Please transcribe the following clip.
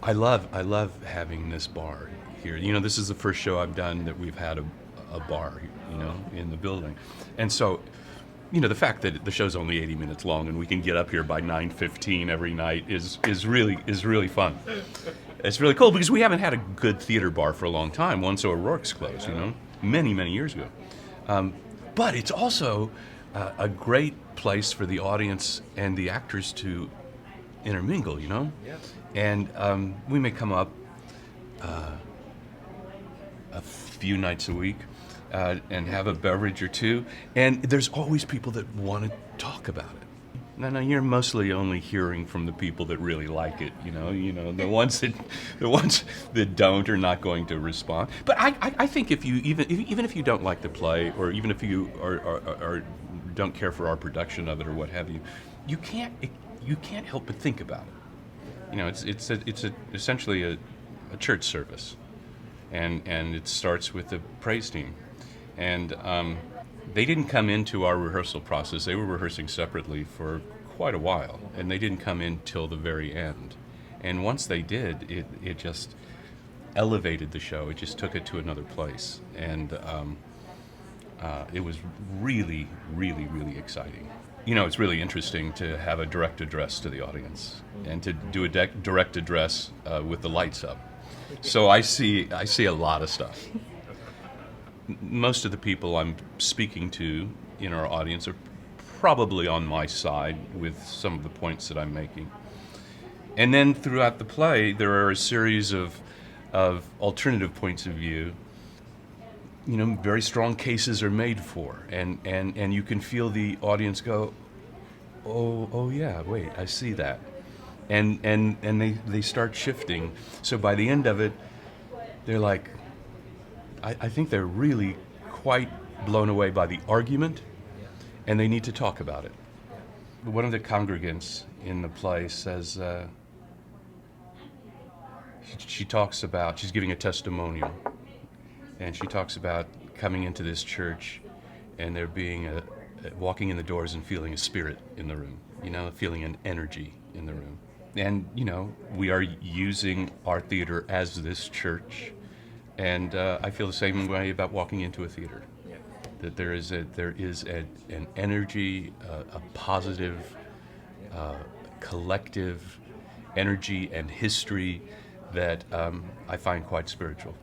I love having this bar here. This is the first show I've done that we've had a bar, in the building. And so, the fact that the show's only 80 minutes long and we can get up here by 9:15 every night is really fun. It's really cool because we haven't had a good theater bar for a long time. Once O'Rourke's closed, many, many years ago. But it's also a great place for the audience and the actors to intermingle. Yes. And we may come up a few nights a week and have a beverage or two. And there's always people that want to talk about it. No, you're mostly only hearing from the people that really like it. The ones that don't are not going to respond. But I think if you even if you don't like the play, or even if you are don't care for our production of it or what have you, you can't help but think about it. It's essentially a church service, and it starts with the praise team, and they didn't come into our rehearsal process. They were rehearsing separately for quite a while, and they didn't come in till the very end. And once they did, it just elevated the show. It just took it to another place, and it was really, really, really exciting. It's really interesting to have a direct address to the audience and to do a direct address with the lights up. So I see a lot of stuff. Most of the people I'm speaking to in our audience are probably on my side with some of the points that I'm making. And then throughout the play, there are a series of alternative points of view. Very strong cases are made for, and you can feel the audience go, oh yeah, wait, I see that. And they start shifting. So by the end of it, they're like, I think they're really quite blown away by the argument, and they need to talk about it. One of the congregants in the play says, she talks about, she's giving a testimonial, and she talks about coming into this church and there being walking in the doors and feeling a spirit in the room, feeling an energy in the room. And, we are using our theater as this church. And I feel the same way about walking into a theater. Yeah. That there is an energy, a positive, collective energy and history that I find quite spiritual.